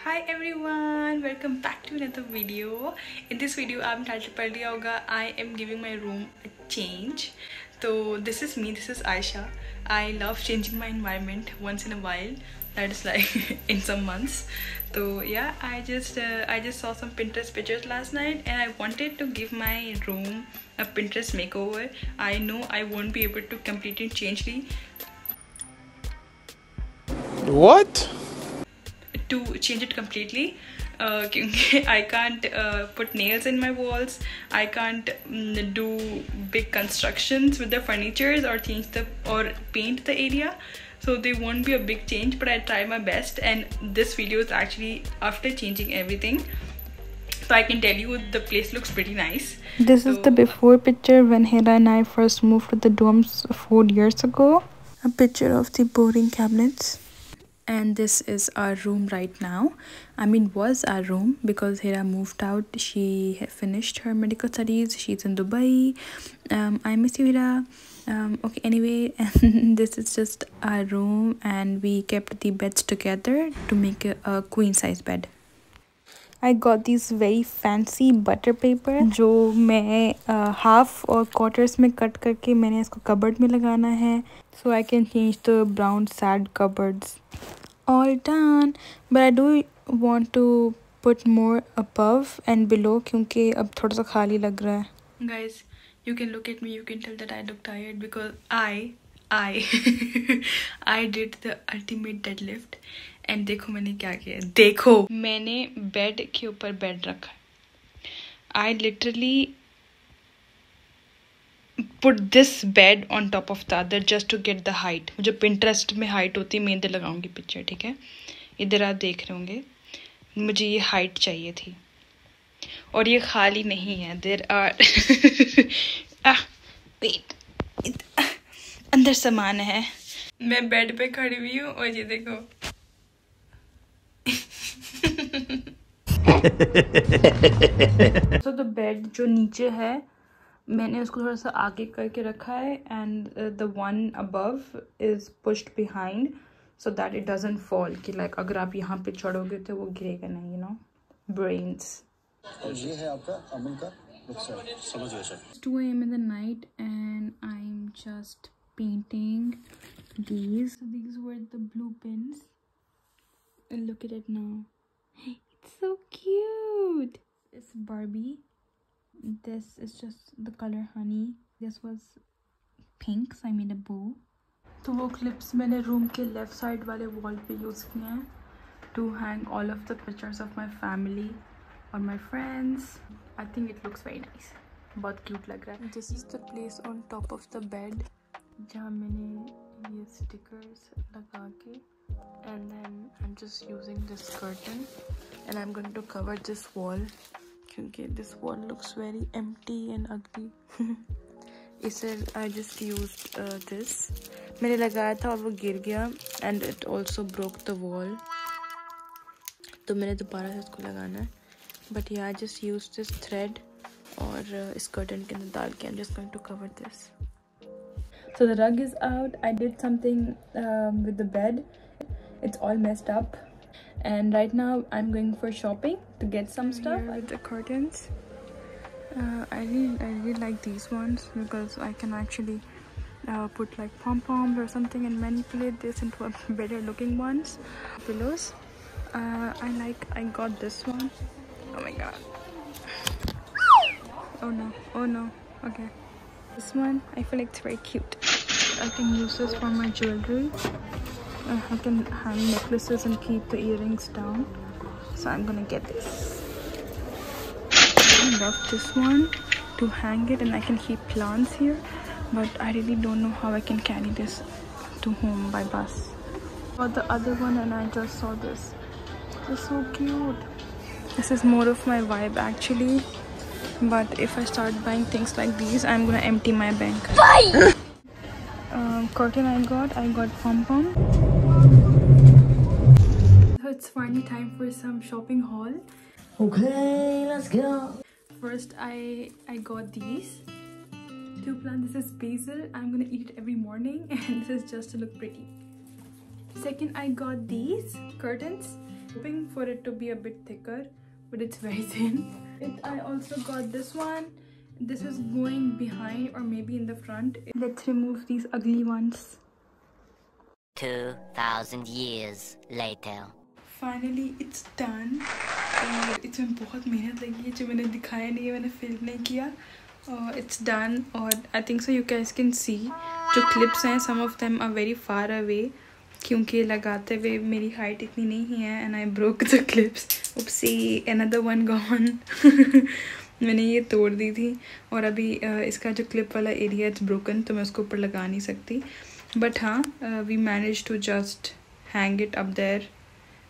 Hi everyone, welcome back to another video. In this video I'm titled पढ़ लिया होगा I am giving my room a change. So this is me, this is Aisha. I love changing my environment once in a while. That is like in some months. So yeah, I just saw some Pinterest pictures last night and I wanted to give my room a Pinterest makeover. I know I won't be able to completely change it. What? To change it completely because I can't put nails in my walls. I can't do big constructions with the furnitures or paint the area, so there won't be a big change, but I try my best. And this video is actually after changing everything, so I can tell you the place looks pretty nice. This is the before picture when Hera and I first moved to the dorms 4 years ago. A picture of the boarding cabinets. And this is our room right now. I mean, was our room because Hera moved out. She had finished her medical studies. She's in Dubai. I miss you, Hera. Okay, anyway, and this is just our room, and we kept the beds together to make a queen size bed. I got these very fancy butter paper जो मैं half और quarters में cut करके मैंने इसको cupboard में लगाना है, so I can change the brown sad cupboards. All done, but I do want to put more above and below क्योंकि अब थोड़ा सा खाली लग रहा है. Guys, you can look at me, you can tell that I look tired because I I did the ultimate deadlift. And देखो मैंने क्या किया. देखो मैंने बेड के ऊपर बेड रखा. I literally put this bed on top of the other just to get the height. मुझे पिंटरेस्ट में हाइट होती है, मैं इधर लगाऊंगी पिक्चर, ठीक है. इधर आप देख रहे होंगे, मुझे ये हाइट चाहिए थी और ये खाली नहीं है. देर आर वेट, अंदर सामान है. मैं बेड पे खड़ी हुई हूँ और ये देखो. So the bed जो नीचे है मैंने उसको थोड़ा सा आगे करके रखा है, and the one above is pushed behind so that it doesn't fall. कि like अगर आप यहाँ पे चढ़ोगे तो वो गिरेगा नहीं, you know. Brains. ये है आपका अमन का रुखसार. समझ गए sir. 2 AM in the night and I'm just painting these. So these were the blue pins. And look at it now. It's so cute. It's Barbie. This is just the color honey. This was pink, so I made a bow. तो वो clips मैंने room के left side वाले wall पे use किए हैं to hang all of the pictures of my family or my friends. I think it looks very nice. बहुत cute लग रहा है. This is the place on top of the bed जहाँ मैंने ये stickers लगा के. And then I'm just using this curtain and I'm going to cover this wall because this wall looks very empty and ugly. I just used this. मैंने लगाया था और वो गिर गया and it also broke the wall. तो मैंने दोबारा से इसको लगाना है. But yeah, I just used this thread और इस curtain के अंदर डाल के I'm just going to cover this. So the rug is out. I did something with the bed. It's all messed up, and right now I'm going for shopping to get some stuff. With the curtains, I really like these ones because I can actually put like pom-poms or something and manipulate this into a better looking ones. Pillows, I got this one. Oh my god. Oh no, okay. This one, I feel like it's very cute. I can use this for my jewelry. I can hang necklaces and keep the earrings down, so I'm gonna get this. I love this one to hang it, and I can keep plants here, but I really don't know how I can carry this to home by bus. Or the other one, and I just saw this. It's so cute. This is more of my vibe actually, but if I start buying things like these, I'm gonna empty my bank. Curtain I got pom-pom. So it's finally time for some shopping haul. Okay, let's go. First I got these 2 plants. This is basil. I'm gonna eat it every morning and this is just to look pretty. Second I got these curtains. hoping for it to be a bit thicker, but it's very thin. I also got this one. This is going behind or maybe in the front. Let's remove these ugly ones. 2,000 years later. Finally it's done. और इसमें बहुत मेहनत लगी है जो मैंने दिखाया नहीं है, मैंने फिल्म नहीं किया. It's done. और I think so you guys can see जो clips हैं, some of them are very far away क्योंकि लगाते हुए मेरी height इतनी नहीं है and I broke the clips. Oopsie, another one gone. मैंने ये तोड़ दी थी और अभी इसका जो क्लिप वाला एरिया इट्स ब्रोकन, तो मैं उसको ऊपर लगा नहीं सकती. बट हाँ, we manage to just hang it up there.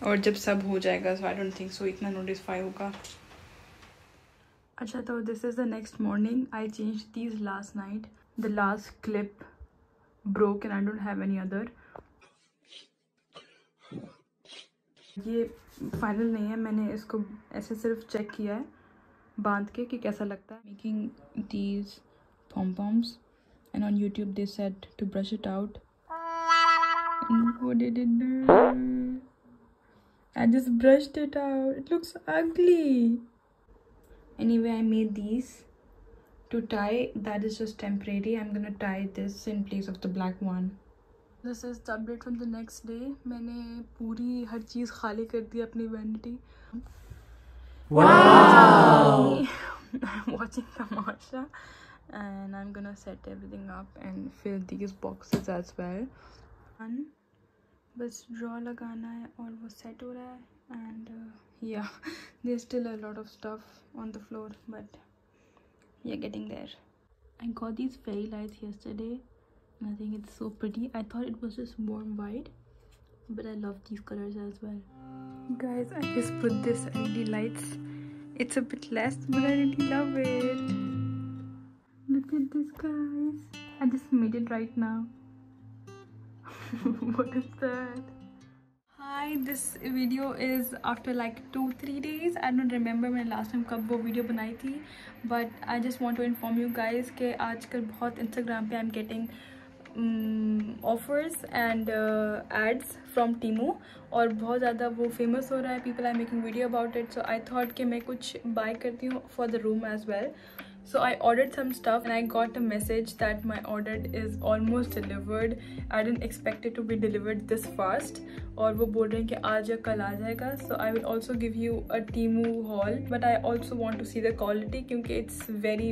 और जब सब हो जाएगा, सो आई डोंट थिंक सो इतना नोटिफाई होगा. अच्छा, तो this is the next morning. I change these last night. The last clip broke and I don't have any other. ये फाइनल नहीं है, मैंने इसको ऐसे सिर्फ चेक किया है बांध के कि कैसा लगता है. Making these pom-poms and on YouTube they said to brush it out. And what did it do? I just brushed it out. It looks ugly. Anyway, I made these to tie. That is just temporary. I'm gonna tie this in place of the black one. This is the update from the next day. मैंने पूरी हर चीज़ खाली कर दी अपनी vanity. Wow! I'm watching Tamasha and I'm gonna set everything up and fill these boxes as well. And बस draw लगाना है और वो set हो रहा है. And yeah, there's still a lot of stuff on the floor, but yeah, getting there. I got these fairy lights yesterday and I think it's so pretty. I thought it was just warm white, but I love these colors as well. Guys, I just put this LED lights. It's a bit less, but I really love it. Look at this, guys. I just made it right now. What is that? Hi, this video is after like 2-3 days. I don't remember मैं last time कब वो video बनाई थी, but I just want to inform you guys कि आजकल बहुत Instagram पे I'm getting offers and ads from Temu और बहुत ज़्यादा वो famous हो रहा है. People are making video about it, so I thought कि मैं कुछ buy करती हूँ for the room as well. So I ordered some stuff and I got a message that my order is almost delivered. I didn't expect it to be delivered this fast. और वो बोल रहे हैं कि आज या कल आ जाएगा. So I will also give you a Temu haul, but I also want to see the quality क्योंकि it's very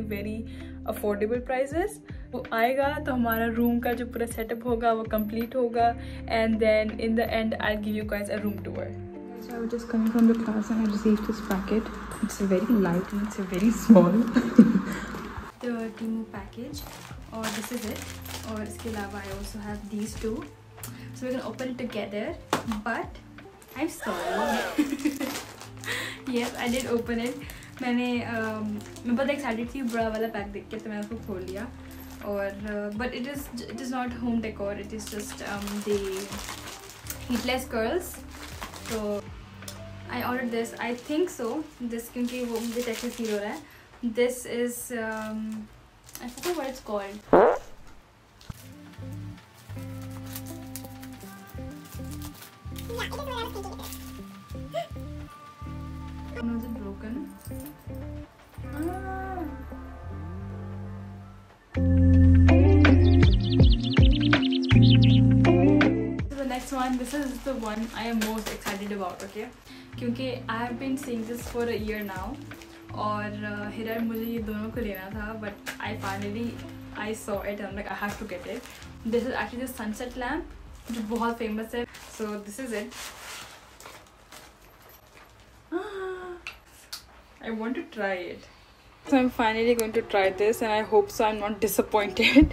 affordable prices. वो आएगा तो हमारा room का जो पूरा setup होगा वो complete होगा and then in the end I'll give you guys a room tour. So I was just coming from the class and I received this packet. It's very light and it's very small. The Temu package, or this is it. और इसके अलावा I also have these two. So we're gonna open it together. But I'm sorry. Yes, I did open it. मैं बहुत excited थी बड़ा वाला pack देख के, तो मैंने उसको खोल लिया. और but it is not home decor. It is just the heatless curls. So I ordered this. I think so. This क्योंकि वो मुझे Texas feel हो रहा है. This is I forgot what it's called. No, is it broken? Next one, this is the one I am most excited about, okay? क्योंकि I have been seeing this for a year now और हिरर मुझे ये दोनों को लेना था, but I saw it and I'm like I have to get it. This is actually the sunset lamp जो बहुत famous है. So this is it. I want to try it. So I'm finally going to try this and I hope so I'm not disappointed.